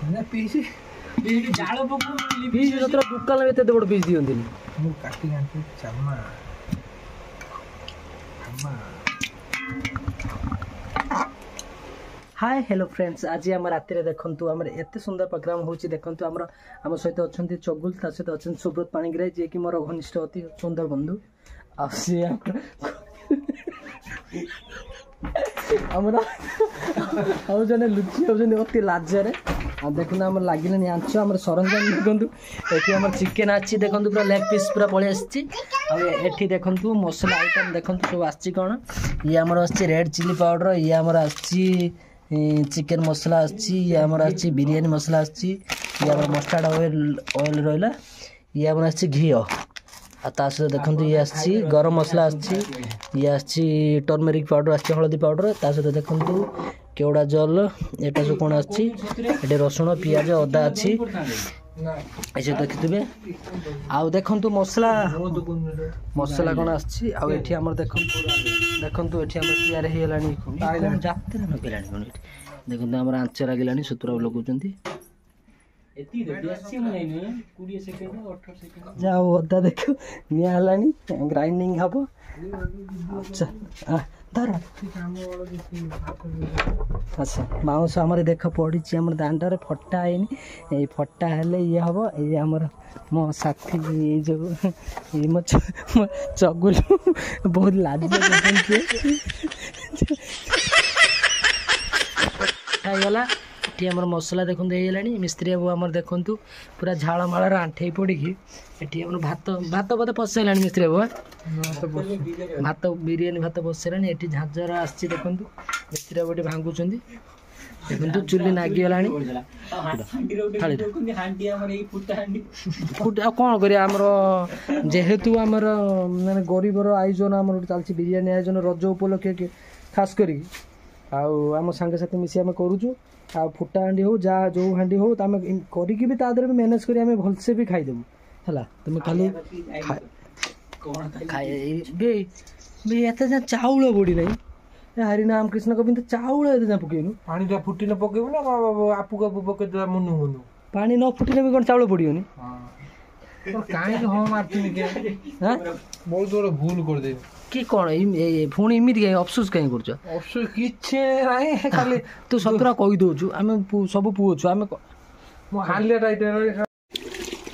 ना पीस जाल पको पीस सतरा दुकान में एते बड़ पीस दियंती मु काटी आंटी चम्मा अम्मा हाय हेलो फ्रेंड्स आज आम राति देखु आम एत सुंदर प्रोग्राम होची देखु आम सहित अच्छा चगुल ता सहित अच्छा सुब्रत पाणिग्राही जी कि मोर घनिष्ठ अति सुंदर बंधु आम जने लुचि होती अति लाजरे देखो आम लगे आंच आम सरंजाम देखु ये आम चिकेन आछि देखो पूरा लेग पीस पूरा पलि आसी देखु मसला आइटम देखु सब आछि कौन ये आम रेड चिली पाउडर ये आम चिकेन मसला ये आमर आछि बिरयानी मसला ये आम मस्टार्ड ऑयल रहा ये आम आछि घी ता सहित देखो ये आछि गरम मसला ये आछि टर्मेरिक पाउडर आछि हलदी पाउडर ता सहित देखो केवड़ा जल एटा सब कौन आछि एटे रसुण पियाज अदा आछि ऐसे देखिथे आउ देखु मसला मसला कौन आछि आउ एठी हमर देखु एठी हमर तैयार हे लानी जाते न केलानी कोन देखु हमर आंच लागिलानी सुतरा लगुचंती एती बेसी नै नै 20 सेकंड 18 सेकंड जाओ अदा देखो निया लानी ग्राइंडिंग हबो अच्छा धर अच्छा बाउंस आमर देख पड़ी आम दांडर फटा है फटा हेले ये हम ये आमर मो साथी ये जो ये मो चगुल बहुत लाज गला ये आम मसला देखो मिस्त्री बाबू आम देखु पूरा झाड़ माड़ आंठे पड़ी ये भात भात बोधे पसैला मिस्त्री बाबू भात बिरयानी भात बसैला ये झांझर आसी देखु मिस्त्री बाबू ये भांगुंट देखु चुली नागिगला कौन कर जेहेतु आमर माने गरीबर आयोजन आम चलती बिरयानी आयोजन रज उपलक्षे खास करी आम सांगे साथी मिसी आम करूँ आ फुटा हांडी हो जा जो हांडी हो आम करी भी तादर भी मैनेज करी आम भलसे भी खाईदेबू है तुम खाली एत चाउल बुड़ी ना हरिनाम कृष्ण गोविंद चाउल एत पकेनु पानी फुटी न पकेबू ना आपू आपू पके मुनु मुनु पानी न फुटिले भी कौन चाउल पड़ियोनी कहीं हाँ मार्टिन के बहुत बड़ा भूल कर दे कि कौन पुणी इमित कहीं अफसोस कहीं कर अफसोस किछे खाली तू सतरा कही दौचु आम सब पुओ छु आम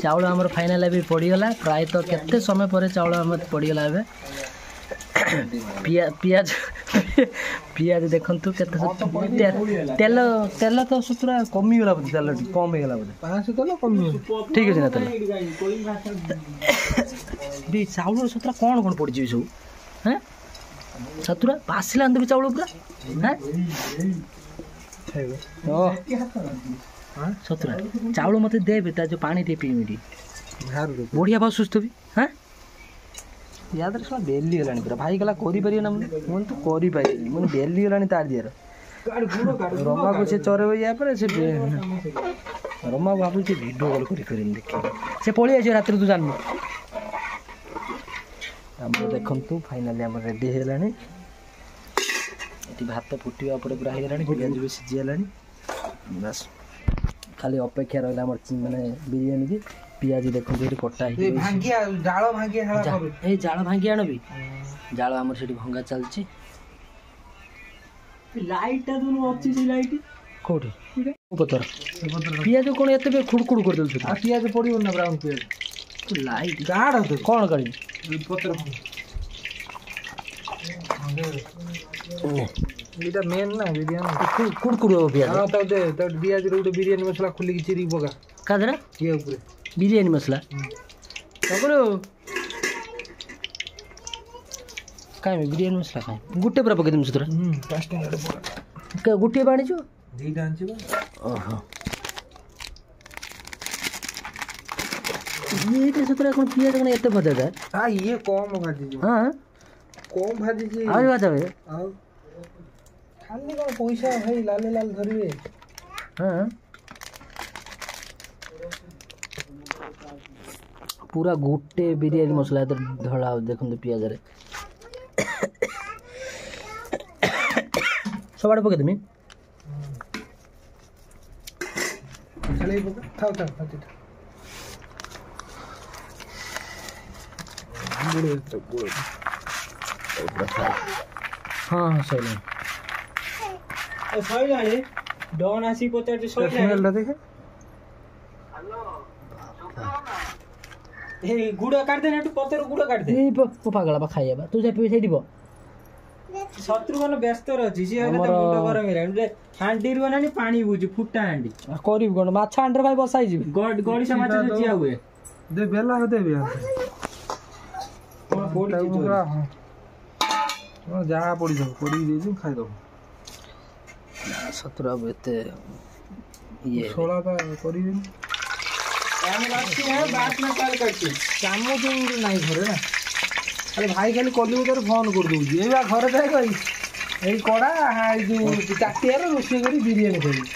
चाउल आमर फाइनाल भी पड़गला प्रायतः केते समय पर चाउल आम पड़गला ए पियाज पियाज देखु तेल तेल तो सतरा कमीगला बोधे तेल कम होगा बोधे ठीक अच्छे ना तेल चाउल सतरा कौन कौन पड़ी सब हाँ सतुरा बासिला भी चाउल पूरा हाँ सतुरा चाउल मत दे जो पानी टे पीमी बढ़िया बहुत सुस्थ भी हाँ याद बेली गलानी पूरा भाई गला करी ना मुझे तो करी मुझे बेली गलानी तार दियार रमा को से चरेब या पर से रमा बाबू से वीडियो कॉल कर देखे से पलि आस रात तू जान देखु फाइनाली आम रेडी होगा भात फुटा पूरा होगा पियाज भी सीझीगला बस खाली अपेक्षा रहा माने बिरयानी की पियाज देखो कटा जाल भांगी आण भी जाल आम से भंगा चलती लाइट अच्छी लाइट कौटी पतर पियाज कौन एत खुड़खुड़ कर दे पियाज पड़ो ना ब्राउन पियाज लाइट गाढ़ कौन कर पत्र इटा मेन ना बिरयानी कुड़कुड़ हो पियाज हां तब पियाज रे उडे बिरयानी मसला खुली की चिरी पका कादरा ये ऊपर बिरयानी मसला करो काई बिरयानी मसला काई गुटे पूरा पके दम सुतरा कास्टिंग रे पूरा गुटे बाणी जो दीटा आंची बा ओहो ये के सुतरा कोन पियाज कोन एते भजा दे हां ये कम भाजी जी हां कम भाजी जी आ बात है आ खाली कोन पैसा भाई लाल लाल धरबे हां पूरा गोटे बिरयानी मसला धड़ा देखो पियाज रे सब आड़े पके देमी ଖାଲି ଥାଉ ଥାଉ ହଁ ସଇଲା ସଇଲାଣି ଡନ୍ ଆସି ପଚାରୁଛି ସଇଲାଣି ଦେଖେ ଏ ଗୁଡ଼ କାଟିଦେ ଏଠୁ ପତର ଗୁଡ଼ କାଟିଦେ ଏଇ ପାଗଳା ବା ଖାଇବା ତୁ ଯାଇ ସେଇଠି ବ ଶତ୍ରୁଘ୍ନ ବ୍ୟସ୍ତରେ ଅଛି ସିଏ ମୁଣ୍ଡ ଗରମ ହେଇଲାଣି ହାଣ୍ଡିରୁ ଆଣି ପାଣି ବୁଝୁ ଫୁଟା ହାଣ୍ଡି କରିବୁ କଣ ମାଛ ହାଣ୍ଡିରେ ଭାଇ ବସା ହେଇଯିବି ଗଡ଼ିଶା ମାଛ ଚିଆ ହୁଏ ଦେ ବେଲା ଦେବି କଣ ପଡିଛି ଯାହା ପଡ଼ିଯାଉ କରିକି ଦେଇଛୁ ଖାଇଦବୁ ସତୁର ବାବୁ ଏତେ ଇଏ ଷୋଳା ବା କରିବେନି କାମ କେମିତି ନାହିଁ ଘରେ ନା ଖାଲି ଭାଇ ଖାଲି କଲିବୁ ତୋର ଫୋନ କରିଦଉଛି ଏଇ ବା ଘରେ ଯାଇ କହି ଏଇ କଡ଼ା ଏଇ ଯୋଉ ଚାଟିଆରେ ରୋଷେଇ କରି ବିରିୟାନୀ କରିବି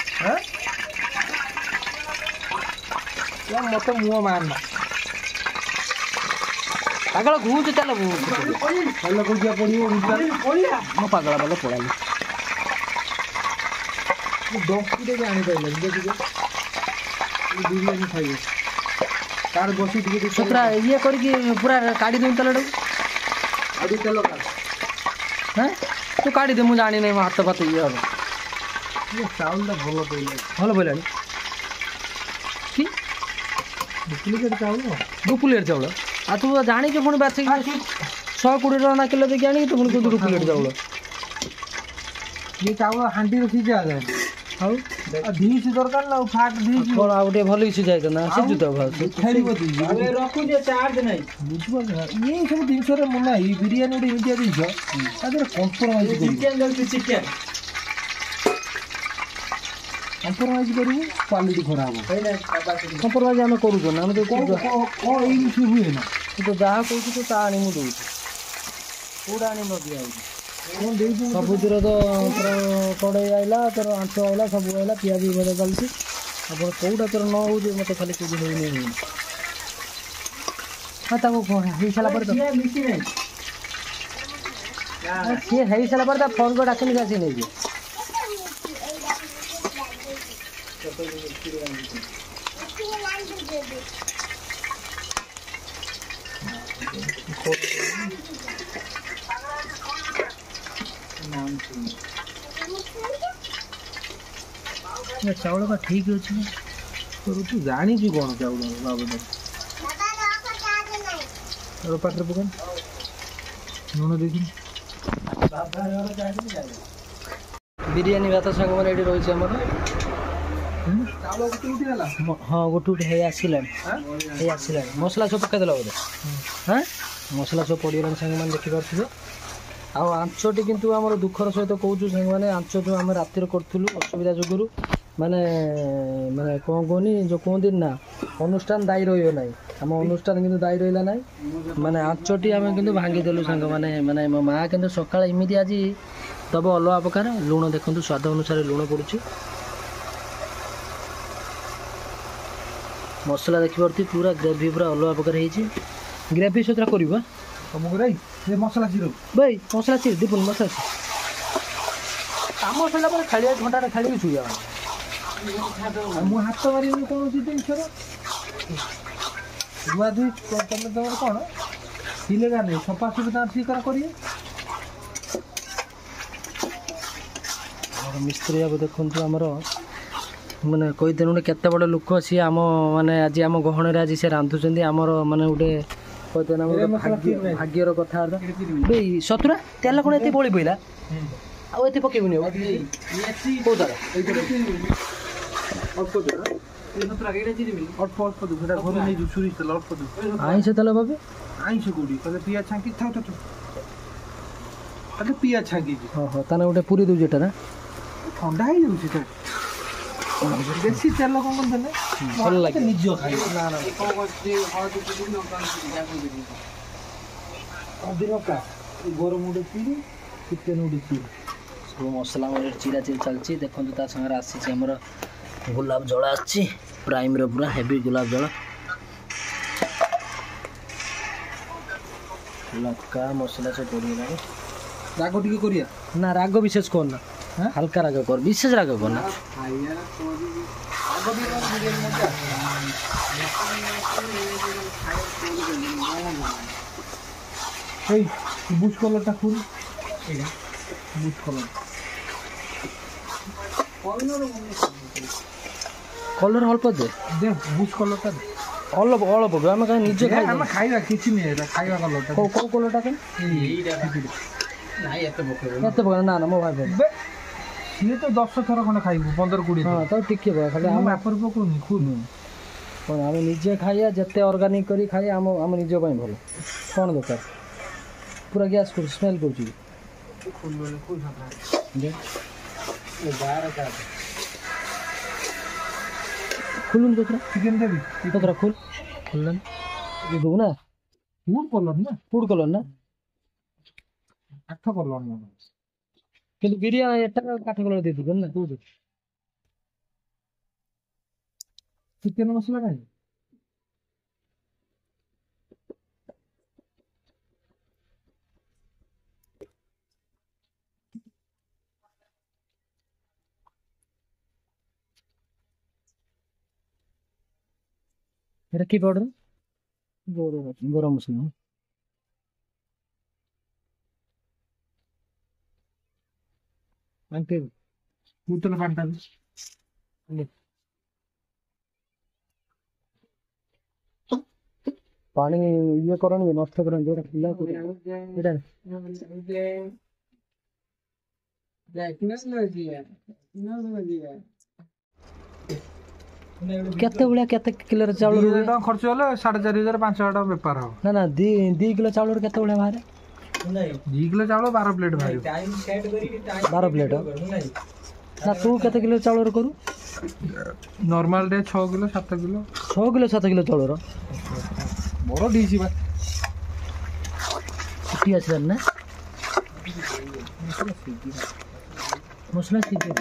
ହଁ ମତେ ମୁହଁ ମାରନା ପାଗଳ ଘୁଞ୍ଚୁ ଚାଲ ଭଲ କୋଉଠିଆ ପଡ଼ିବ ମୋ ପାଗଳା ବାଲା ପଳାଇଲି ଡଙ୍କି ଟିକେ ଆଣିପାରିଲେନି ଦେଖିଛ ବିରିୟାନୀ ଖାଇବେ ତାର ବସି ଟିକେ ପୁରା ଇଏ କରିକି ପୁରା କାଢ଼ି ଦେଉଁ ତେଲଟାକୁ ଆଉ ଟିକେ ତେଲ କାଢ଼ ହଁ ତୁ କାଢ଼ିଦେ ମୁଁ ଜାଣିନି ମୋ ହାତ ଫାତ ଇଏ ହେବ ଚାଉଳଟା ଭଲ ପଡ଼ିଲା ଭଲ ପଡ଼ିଲାଣି କି ଡୁପ୍ଲିକେଟ୍ ଚାଉଳ ଡୁପ୍ଲିକେଟ୍ ଚାଉଳ ଆଉ ତୁ ଜାଣିଛୁ ପୁଣି ବାଛିକି 120 ଟଙ୍କା କିଲୋ ଦେଇକି ଆଣିକି ତୁ ପୁଣି କହୁଛୁ ଡୁପ୍ଲିକେଟ୍ ଚାଉଳ ଇଏ ଚାଉଳ ହାଣ୍ଡିରେ ସିଝା ଯାଏ ଆଉ ଧିସ୍ ଦରକାର ନା ଆଉ ଫାଟ ଧିସ୍ କଣ ଆଉ ଟିକେ ଭଲ ସିଝା ହେଇଥାନ୍ତା ସିଝୁ ତ ଭାବୁଛୁ ଖେଳିବ ରଖୁଛେ ଚାର୍ଜ ନାହିଁ ବୁଝିପାରୁଛ ନା ଏଇ ସବୁ ଜିନିଷରେ ମନା ଏଇ ବିରିୟାନୀ ଗୋଟେ ଏମିତିଆ ଜିନିଷ ତା ଦେହରେ କମ୍ପ୍ରମାଇଜ ଚିକେନ ଯାଉଛି ଚିକେନ କମ୍ପ୍ରମାଇଜ କରିବୁ କ୍ୱାଲିଟି ଖରାପ ହେବ କମ୍ପ୍ରମାଇଜ ଆମେ କରୁଛୁ ନା ଆମେ ତ କ'ଣ ଏଇ ଜିନିଷ ହୁଏ ନା ତୁ ତ ଯାହା କହୁଛୁ ତ ତା ଆଣି ମୁଁ ଦେଉଛି କୋଉଟା ଆଣି ନ ଦିଆହେଉଛି କ'ଣ ଦେଇଛୁ ସବୁଥିରେ ତ ତୋର କଡ଼େଇ ଆଇଲା ତୋର ଆଞ୍ଚ ଆଇଲା ସବୁ ଆଇଲା ପିଆଜ ଭଜା ଚାଲିଛି ଆପଣ କୋଉଟା ତୋର ନ ହେଉଛି ମୋତେ ଖାଲି କିଛି ହେଉନି ହଁ ତାକୁ ହେଇସାରିଲା ପରେ ତ ସିଏ ହେଇସାରିଲା ପରେ ତା ଫୋନ୍ କରି ଡାକିନି ଆସି ନେଇଯିବ ଚାଉଳ ବା ଠିକ୍ ଅଛି ନା ତୁ ଜାଣିଛୁ କ'ଣ ଚାଉଳ ବାବଦ ଚାଉଳ ପାଟିରେ ପକା ଲୁଣ ଦେଇଥିଲି ବିରିୟାନୀ ଭାତ ସାଙ୍ଗମାନେ ଏଠି ରହିଛି ଆମର ଚାଉଳ ଗୋଟେ ଉଠିଗଲା ହଁ ଗୋଟେ ହେଇ ଆସିଲାଣି ମସଲା ସବୁ ପକାଇଦେଲା ବୋଧେ ହଁ ମସଲା ସବୁ ପଡ଼ିଗଲାଣି ସାଙ୍ଗମାନେ ଦେଖିପାରୁଥିବେ ଆଉ ଆଞ୍ଚଟି କିନ୍ତୁ ଆମର ଦୁଃଖର ସହିତ କହୁଛୁ ସାଙ୍ଗମାନେ ଆଞ୍ଚ ଯେଉଁ ଆମେ ରାତିରେ କରୁଥିଲୁ ଅସୁବିଧା ଯୋଗୁରୁ ମାନେ ମାନେ କ'ଣ କୁହନି ଯେଉଁ କୁହନ୍ତି ନା ଅନୁଷ୍ଠାନ ଦାୟୀ ରହିବ ନାହିଁ ଆମ ଅନୁଷ୍ଠାନ କିନ୍ତୁ ଦାୟୀ ରହିଲା ନାହିଁ ମାନେ ଆଞ୍ଚଟି ଆମେ କିନ୍ତୁ ଭାଙ୍ଗିଦେଲୁ ସାଙ୍ଗମାନେ ମାନେ ମୋ ମାଆ କିନ୍ତୁ ସକାଳେ ଏମିତି ଆଜି ଦେବ ଅଲଗା ପ୍ରକାର ଲୁଣ ଦେଖନ୍ତୁ ସ୍ୱାଦ ଅନୁସାରେ ଲୁଣ ପଡ଼ୁଛି ମସଲା ଦେଖିପାରୁଥିବେ ପୁରା ଗ୍ରେଭି ପୁରା ଅଲଗା ପ୍ରକାର ହେଇଛି ଗ୍ରେଭି ସହିତ କରିବ ତମକୁ ରାଇ ସେ ମସଲା ଚିର ଭାଇ ମସଲା ଚିର ଦୀପୁନ ମସଲା ଚିର କାମ ସରିଲା ପରେ ଖେଳିବା ଘଣ୍ଟାରେ ଖେଳିକି ଶୋଇବା ମୁଁ ହାତ ମାରିବି କୌଣସି ଜିନିଷର ଧୁଆ ଧୁଇ ତମେ ତମର କ'ଣ ସିଲେଗା ନେଇ ସଫାସୁଫି ତାଙ୍କର ଠିକ୍ କରିବେ ମିସ୍ତ୍ରୀ ବାବୁ ଦେଖନ୍ତୁ ଆମର ମାନେ କହିଦେଲେ ଗୋଟେ କେତେ ବଡ଼ ଲୋକ ସିଏ ଆମ ମାନେ ଆଜି ଆମ ଗହଣରେ ଆଜି ସେ ରାନ୍ଧୁଛନ୍ତି ଆମର ମାନେ ଗୋଟେ କହିଦେଲେ ଆମର ଭାଗ୍ୟର କଥାବାର୍ତ୍ତା ଭାଇ ସତୁରା ତେଲ କ'ଣ ଏତେ ବଳି ପଇଲା ଆଉ ଏତେ ପକେଇବୁନି କୋଉ ଦ୍ୱାରା ଆଇଁଷ ତେଲ ଭାବେ ଆଇଁଷ କୋଉଠି ତାହେଲେ ପିଆଜ ଛାଙ୍କି ଥାଉ ତାହେଲେ ପିଆଜ ଛାଙ୍କିଛି ହଁ ତାହେଲେ ଗୋଟେ ପୁରୀ ଦେଉଛି ଏଟା ନା ଥଣ୍ଡା ହେଇଯାଉଛି ତ ବେଶୀ ତେଲ କ'ଣ ଦେଲେ ଭଲ ଲାଗେ ନିଜ ଖାଇବ ନା ଅଧିକା ଗରମ ଗୋଟେ ଚିରି ଚିକେନ ଗୋଟେ ଚିରି ସବୁ ମସଲା ଆମର ଚିରା ଚିରି ଚାଲିଛି ଦେଖନ୍ତୁ ତା ସାଙ୍ଗରେ ଆସିଛି ଆମର ଗୋଲାପ ଜଳ ଆସିଛି ପ୍ରାଇମର ପୁରା ହେଭି ଗୋଲାପ ଜଳ ଲଙ୍କା ମସଲା ସବୁ ପଡ଼ିଗଲାଣି ରାଗ ଟିକେ କରିବା ନା ରାଗ ବିଶେଷ କରନା ହାଲକା ରାଗ କର ବିଶେଷ ରାଗ କରନା ପାଗ ଟିକେ ବିରିୟାନୀ ମଜା ଏଇ ବୁସ୍ କଲର୍ଟା ଖୋଲ ଏଇଟା ବୁସ୍ କଲର୍ କଲର୍ ଅଳ୍ପ ଦେ ବୁସ୍ କଲର୍ଟା ଦେ ଅଳ୍ପ ଅଳ୍ପ ଆମେ କାହିଁ ନିଜେ ଆମେ ଖାଇବା କିଛି ନୁହେଁ ଏଇଟା ଖାଇବା କଲର୍ଟା କୋଉ କଲର୍ଟା କାହିଁ ଏତେ ପକେଇବ ନା ନା ମୋ ଭାଇ ସିଏ ତ 10 ଥର ଖଣ୍ଡେ ଖାଇବୁ 15-20 ହଁ ତ ଟିକେ ଖାଲି ଆମ ବାପର ପକଉନି ଖୁଲ କ'ଣ ଆମେ ନିଜେ ଖାଇବା ଯେତେ ଅର୍ଗାନିକ୍ କରି ଖାଇବା ଆମ ନିଜ ପାଇଁ ଭଲ କ'ଣ ଦରକାର ପୁରା ଗ୍ୟାସ୍ କରୁଛି ସ୍ମେଲ୍ କରୁଛି ଖୋଲୁନି ତ ଚିକେନ୍ ଦେବି ତୋରା ଖୋଲିଲାନି ଦେବୁ ନା ଫୁଡ୍ କଲର୍ ନା ଫୁଡ୍ କଲର୍ ନା 8 କଲର୍ ନା କିନ୍ତୁ ବିରିୟାନୀ ଏଟା କାଠ କଲର୍ ଦେଇଦେବୁ ନା କୋଉଠି ଚିକେନ୍ ମସଲା କାହିଁ এটা কি পাউডার গরম মশলা అంటే కూతుల పంట ପାଣି ଇଏ କରନି ନଷ୍ଟ କରନି ଯୋଉଟା ଥିଲା ଏଇଟା କେତେ ଭଳିଆ କେତେ କିଲୋର ଚାଉଳ ଖର୍ଚ୍ଚ ହେଲେ 4,500 5,000 ଟଙ୍କା ବେପାର ହବ ନା ନା 2 କିଲୋ ଚାଉଳର କେତେ ଭଳିଆ ବାହାରେ 2 କିଲୋ ଚାଉଳ 12 ପ୍ଲେଟ୍ ବାହାରିବ 12 ପ୍ଲେଟ୍ ନା ତୁ କେତେ କିଲୋ ଚାଉଳର କରୁ normal day 6 kilo 7 kilo 6 kilo 7 kilo ଚାଉଳର ବଡ଼ ଡିସ୍ ବା ଫୁଟି ଆସିଲାନି ନା ମସଲା ସିଝେଇ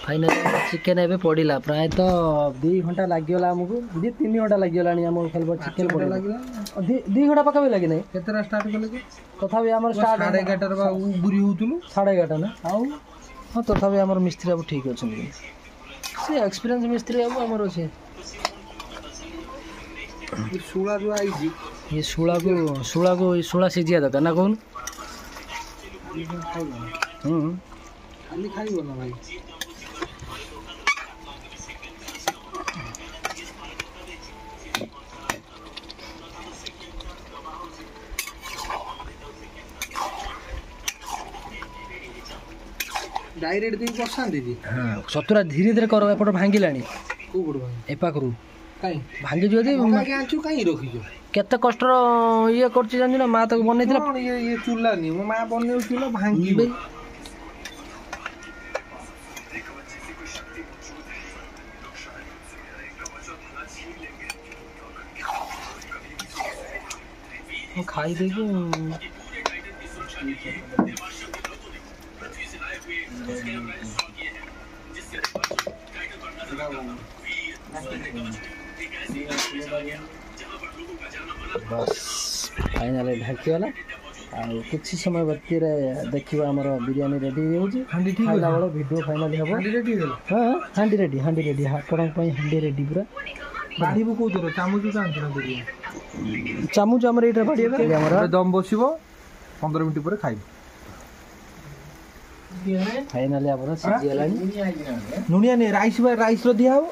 फाइनाली चिकेन एबे पड़िला प्राय तो 2 घंटा लागिगला हमकु 2-3 घंटा लागिगलानी हम खाली चिकेन पड़िला 2 घंटा पका भी लागी नहीं केतरा स्टार्ट कले कि तथापि हमर स्टार्ट 11:30 बा बुरी होतुलु 11:30 ना आउ हां तथापि हमर मिस्त्री अब ठीक अछि से एक्सपीरियंस मिस्त्री अब हमर अछि सुला जो आईजी ये सुला सिजिया दका ना कोन खाली खाइबो ना भाई डायरेक्ट दी बसान दीदी हां सतुरा धीरे धीरे करो एपट भांगिलानी को बड भाई एपा करू काई भांगी जदी काई आंचू काई रखिजो केते कष्ट ये करछि जानि ना मा तक बनेतिला ये चूल्हा नी मो मा बनेउ चूल्हा भांगी खाई देबो बस फाइनली ढाकी वाला कुछ समय बत्ती देखा आम बिरियानी रेडी हांडी खाइला बेल वीडियो फाइनली हम हाँ हांडी रेडी आपण हांडी रेडी पूरा बाढ़ीबू को दर चामच चामच आम ये दम बस 15 मिनट पर खाइब फाइनली आप सीझीगला नुनिया नहीं राइस रो दिया हो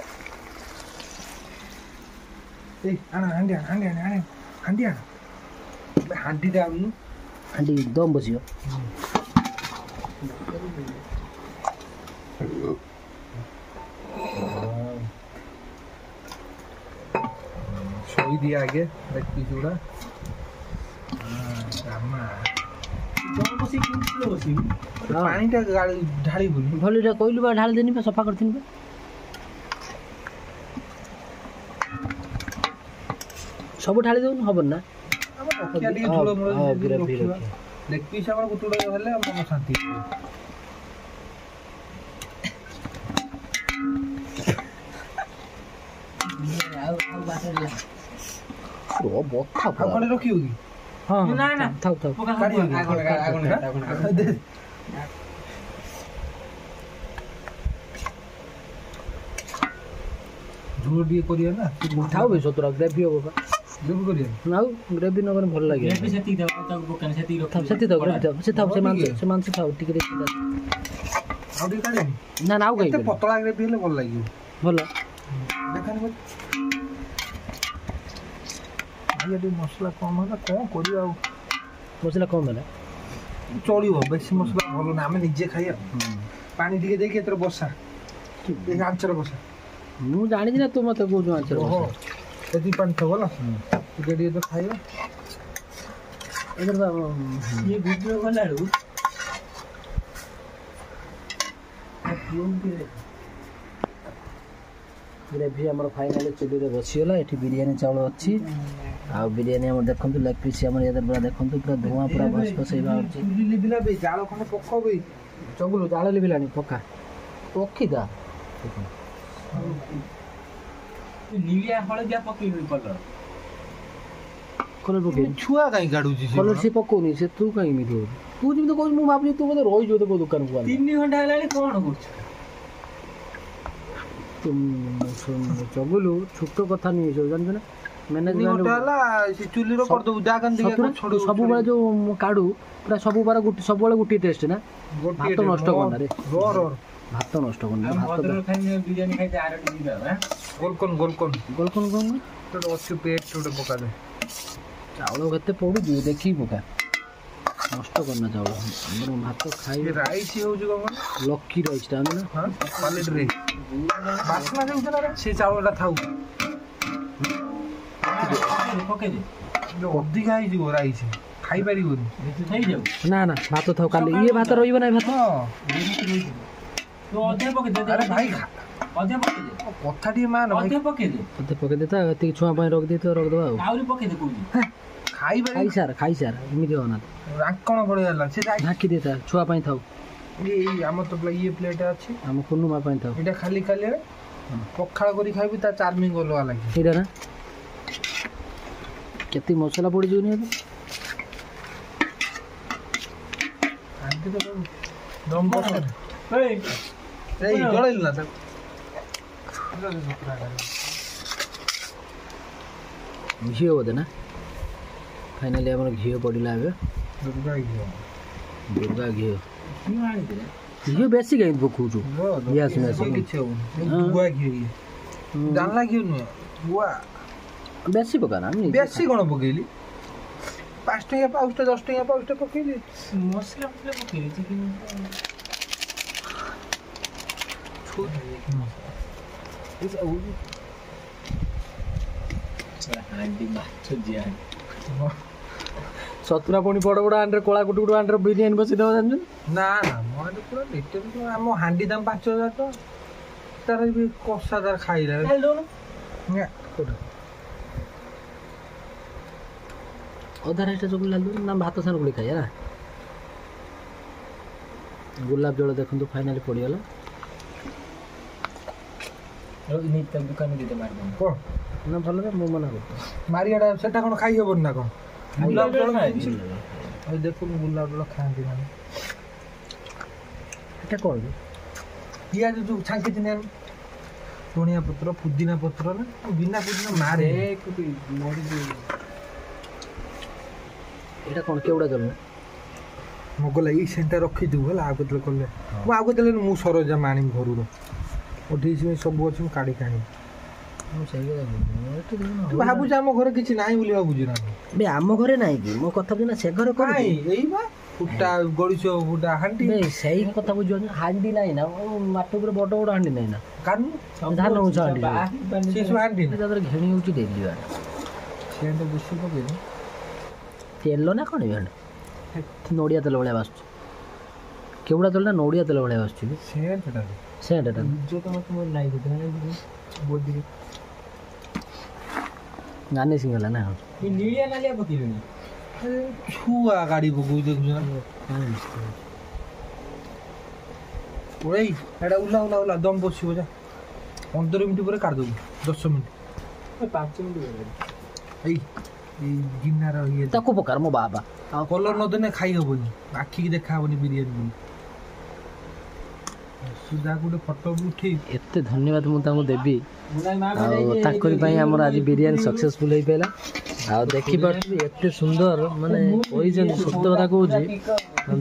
हांडी दम बसियो सोई दिया आगे लेग पीस गुड़ा पानी ढाड़ी भल कहलु बा ढाल देनी सफा करथिन सब ढाली देउन हबन ना लेग पीस हमर गुटुडा हेले मन शांति ବଥା ଆଉ କଣ ରଖିବୁ କି? ହଁ ନା ନା ଥାଉ ଥାଉ କାଢିବ କି? ଦେ। ଝୋଳ ଟିକେ କରିବା ନା ଥାଉ ବେ ସତୁରା ଗ୍ରେଭି ହବ ବା ଗ୍ରେଭି କରିବା ଆଉ ଗ୍ରେଭି ନ କଲେ ଭଲ ଲାଗିବ ଗ୍ରେଭି ସେତିକି ଦେବ ତାକୁ ପକାନି ସେତିକି ଥାଉ ରଖ ସେତିକି ଥାଉ ଗ୍ରେଭି ଥାଉ ସେ ଥାଉ ସେ ମାଂସ ଥାଉ ଟିକେ ଟିକେ ଆଉ ଟିକେ କାଢିବି ନା ନା ଆଉ ଏତେ କାହିଁକି ପତଳା ଗ୍ରେଭି ହେଲେ ଭଲ ଲାଗିବ ଭଲ ଦେଖାନି ଟିକେ ମସଲା କମ ହେଲା କଣ କରିବା ଆଉ ମସଲା କମ ହେଲା ଚଳିବ ବେଶୀ ମସଲା ଭଲ ନା ଆମେ ନିଜେ ଖାଇବା ପାଣି ଟିକେ ଦେଇକି ଏଥର ବସା ଆଞ୍ଚରେ ବସା ମୁଁ ଜାଣିଛି ନା ତୁ ମତେ କହୁଛୁ ମାଂସରେ ଓହୋ ସେତିକି ପାଣି ଥିବ ନା ଟିକେ ଟିକେ ତ ଖାଇବା ଏଥର ଇଏ ଭିଡ଼ିଓ ଗଲା ବେଳକୁ ଗ୍ରେଭି ଆମର ଫାଇନାଲି ଚୁଲିରେ ବସିଗଲା ଏଠି ବିରିୟାନୀ ଚାଉଳ ଅଛି ଆଉ ବିରିୟାନୀ ଆମର ଦେଖନ୍ତୁ ଲେଗ ପିସ୍ ଆମର ଇଏ ପୁରା ଦେଖନ୍ତୁ ପୁରା ଧୂଆଁ ପୁରା ଭସ ଭସ ହେଇ ବାହାରୁଛି ଚୁଲି ଲିଭିଲା ବେ ଜାଳ ଖଣ୍ଡେ ପକାଅ ବେ ଚଗୁଲୁ ଜାଳ ଲିଭିଲାଣି ପକା ରଖିଦା ନିଳିଆ ହଳଦିଆ ପକେଇବି କଲର କଲର ପକେଇ ଛୁଆ କାଇଁ କାଢୁଛି କଲର ସେ ପକଉନି ସେ ତୁ କାହିଁ ଏମିତି ହଉଛୁ ତୁ ଯେମିତି କହୁଛୁ ମୁଁ ଭାବୁଛି ତୁ ବୋଧେ ରହିଛୁ ତୋ ଦୋକାନକୁ 3 ଘଣ୍ଟା ହେଲାଣି କଣ କରୁଛୁ ଚଗୁଲୁ ଛୋଟ କଥା ନୁହେଁ ସବୁ ଜାଣିଛୁ ନା ମ୍ୟାନେଜମେଣ୍ଟ ହେଲା ସେ ଚୁଲିର କରିଦବୁ ଜାଗା ସବୁବେଳେ ଯୋଉ କାଢୁ ପୁରା ସବୁବେଳେ ଗୋଟିଏ ଟେଷ୍ଟ ନା ଭାତ ନଷ୍ଟ କରନା ରେ ଭାତ ନଷ୍ଟ କରନା ଭାତ ବିରିୟାନୀ ଖାଇତେ ଆରଟି ଯିବା ଗୋଲକନ ଗୋଲକନ କଣ ଗୋଟେ ଅଛି ପେଷ୍ଟ ଗୋଟେ ପକା ଦେ ଚାଉଳ କେତେ ପଡୁଛି ଦେଖିକି ପକା ନଷ୍ଟ କରନା ଚାଉଳ ଆମର ଭାତ ଖାଇବେ ରାଇସ୍ ହେଉଛି କଣ ଲକି ରାଇସ୍ ଟା ନା କ୍ୱାଲିଟିରେ ବାସ୍ନା ଦେଉଛି ନା ସେ ଚାଉଳଟା ଥାଉ ପକେଇଦେ ଅଧିକା ହେଇଯିବ ରାଇସ୍ ଖାଇପାରିବନି ହେଇଯାଉ ନା ନା ଭାତ ଥାଉ କାଲି ଇଏ ଭାତ ରହିବ ନା ଭାତ ତୁ ଅଧେ ପକେଇଦେ ଆରେ ଭାଇ ଅଧେ ପକେଇଦେ କଥା ଟିକେ ମାନ ଅଧେ ପକେଇଦେ ଅଧେ ପକେଇଦେ ତା ଏତିକି ଛୁଆ ପାଇଁ ରଖିଦେଇଥିବ ରଖିଦେବା ଆଉ ଆହୁରି ପକେଇଦେ କହୁଛି ଖାଇସାର ଏମିତି ହବନା ରାଙ୍କଣ ଭଳିଆ ହେଲା ସେ ଢାଙ୍କି ଦେଇଥା ଛୁଆ ପାଇଁ ଥାଉ ଏଇ ଆମର ତ ଇଏ ପ୍ଲେଟ୍ ଅଛି ଆମ କୁନୁମା ପାଇଁ ଥାଉ ଏଇଟା ଖାଲି ଖାଲିରେ ପଖାଳ କରି ଖାଇବି ତା ଚାର୍ମିଂ ଅଲଗା ଲାଗେ ସେଇଟା ନା କେତେ ମସଲା ପଡ଼ିଯିବନି ଏବେ ଦମ ପକେଇଲେ ଏଇ ଜଳେଇଲୁ ନା ତାକୁ ଘିଅ ବୋଧେ ନା ଫାଇନାଲି ଆମର ଘିଅ ପଡ଼ିଲା ଏବେ ଦୁର୍ଗା ଘିଅ ଘିଅ ବେଶୀ କାହିଁକି ପକଉଛୁ ଗ୍ୟାସ୍ କିଛି ହବନି ଗୁଆ ଘିଅ ଜାଣିଲା ଘିଅ ନୁହେଁ ଗୁଆ ବେଶୀ ପକା ନା ବେଶୀ କ'ଣ ପକେଇଲି 5 ଟଙ୍କିଆ ପାଉଚଟା 10 ଟଙ୍କିଆ ପାଉଚଟା ପକେଇଲି ମସଲା ପକେଇଲି ଚିକେନ ସତୁରା ପୁଣି ବଡ଼ ବଡ଼ ହାଣ୍ଡିରେ କଳା କୁଟୁ କୁଟୁ ହାଣ୍ଡିରେ ବିରିୟାନୀ ବସେଇ ଦେବା ଜାଣିଛୁ ନା ମୋ ହାଣ୍ଡି ପୁରା ଡିଟେଲ ଆମ ହାଣ୍ଡି ଦାମ 5,000 ଟଙ୍କା ତାର ବି କଷା ତାର ଖାଇଲା ଅଧା ରାଇସ୍ଟା ଚକୁଳି ଲାଲ ନା ଭାତ ସାଙ୍ଗରେ ଗୁଳି ଖାଇବା ନା ଗୋଲାପ ଜଳ ଦେଖନ୍ତୁ ଫାଇନାଲି ପଡ଼ିଗଲା ଦୋକାନ ଦିଟେ ମାରିଦେବି କ'ଣ ନା ଭଲରେ ମୁଁ ମନା କରୁଛି ମାରିଆଟା ସେଟା କ'ଣ ଖାଇ ହବନି ନା କ'ଣ ଗୁଲାପ ଜଳ ଦେଖୁନୁ ଗୁଲାପ ଜଳ ଖାଆନ୍ତି ନା ଏଟା କ'ଣ ପିଆଜ ଯୋଉ ଛାଙ୍କିଛନ୍ତି ଆମେ ଧଣିଆ ପତ୍ର ପୁଦିନା ପତ୍ର ନା ବିନା ପୁଦିନା ମାରେ ଏଇଟା କ'ଣ କେଉଡ଼ା ଜଳ ମଗ ଲାଗି ସେଣ୍ଟା ରଖିଥିବୁ ହେଲା ଆଉ କେତେବେଳେ କଲେ ମୁଁ ଆଉ କେତେବେଳେ ମୁଁ ସରଞ୍ଜାମ ଆଣିବି ଘରୁର ଉଠେଇଛି ସବୁ ଅଛି ମୁଁ କାଢ଼ିକି ଆଣିବି ତୁ ଭାବୁଛୁ ଆମ ଘରେ କିଛି ନାହିଁ ବୋଲି ଭାବୁଛୁ ନା ବେ ଆମ ଘରେ ନାହିଁ କି ମୋ କଥା ବୁଝୁ ନା ସେ ଘରେ କ'ଣ ଏଇ ବା ଫୁଟା ଗଡ଼ିଛ ଫୁଟା ହାଣ୍ଡି ସେଇ କଥା ବୁଝିପାରୁଛୁ ହାଣ୍ଡି ନାହିଁ ନା ମାଟି ଉପରେ ବଡ଼ ବଡ଼ ହାଣ୍ଡି ନାହିଁ ନା କାଢୁନୁ ଧାନ ଉଞ୍ଚ ହାଣ୍ଡି ସେ ସବୁ ହାଣ୍ଡି ତାପରେ ଘେଣି ହେଉଛି ଡେଲି ସେଣ୍ଟା ବେଶୀ ପକେଇନି ତେଲ ନା କ'ଣ ହାଣ୍ଡି ନଡ଼ିଆ ତେଲ ଭଳିଆ ବାସୁଛି କେଉଡ଼ା ତେଲଟା ନଡ଼ିଆ ତେଲ ଭଳିଆ ବାସୁଛି ସେଣ୍ଟା ସେଣ୍ଟା ନାନି ସିଂ ହେଲା ନା ନିଳିଆ ନାଲିଆ ପକେଇଲୁନି ଛୁଆ ଗାଡ଼ି ପକଉ ଦେଖୁଛୁ ନା ଏଇ ଏଇଟା ଉଲା ଦମ ବସିବ ଯା 15 ମିନିଟ୍ ପରେ କାଢ଼ିଦେବୁ 10 ମିନିଟ୍ 5 ମିନିଟ୍ ଏଇ ଗିନାର ଇଏ ତାକୁ ପକାର ମୋ ବାବା ଆଉ କଲର ନଦେନେ ଖାଇ ହବନି ଆଖିକି ଦେଖା ହବନି ବିରିୟାନୀ ବୋଲି ସୁଧା ଗୋଟେ ଫଟୋ ବି ଉଠେଇ ଏତେ ଧନ୍ୟବାଦ ମୁଁ ତାଙ୍କୁ ଦେବି ଆଉ ତାଙ୍କରି ପାଇଁ ଆମର ଆଜି ବିରିୟାନୀ ସକ୍ସେସଫୁଲ ହେଇପାରିଲା ଆଉ ଦେଖିପାରୁଥିବି ଏତେ ସୁନ୍ଦର ମାନେ କହିଛନ୍ତି ସତ କଥା କହୁଛି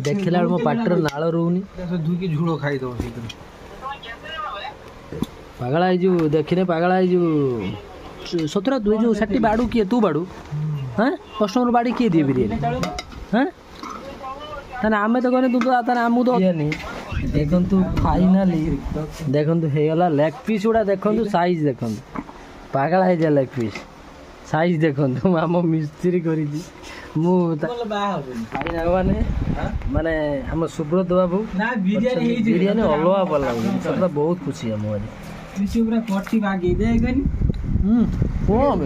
ଦେଖିଲା ବେଳେ ମୋ ପାଟିରେ ନାଳ ରହୁନି ଧୁଇକି ଝୁଳ ଖାଇଦବ ସେଇଥିରେ ପାଗଳା ହେଇଯିବୁ ଦେଖିନେ ପାଗଳା ହେଇଯିବୁ ସତରା ତୁ ଯୋଉ ସେଠି ବାଡ଼ୁ କିଏ ତୁ ବାଡ଼ୁ ହଁ କଷ୍ଟମର ବାଡ଼ି କିଏ ଦିଏ ବିରିୟାନୀ ହଁ ତାହେଲେ ଆମେ ତ କହିନେ ତୁ ତ ତାହେଲେ ଆମକୁ ତ ବିରିୟାନୀ ଦେଖନ୍ତୁ ଫାଇନାଲି ଦେଖନ୍ତୁ ହେଇଗଲା ଲେଗ୍ ପିସ୍ ଗୁଡ଼ା ଦେଖନ୍ତୁ ସାଇଜ୍ ଦେଖନ୍ତୁ ପାଗଳା ହେଇଯାଏ ଲେଗ୍ ପିସ୍ ସାଇଜ୍ ଦେଖନ୍ତୁ ଆମ ମିସ୍ତ୍ରୀ କରିଛି ମୁଁ ମାନେ ମାନେ ଆମ ସୁବ୍ରତ ବାବୁ ବିରିୟାନୀ ଅଲଗା ଭଲ ଲାଗୁଛି ସେଟା ବହୁତ ଖୁସି ଆମ ଆଜି ପୁରା କଟି ବାଗେଇ ଦେ କଣ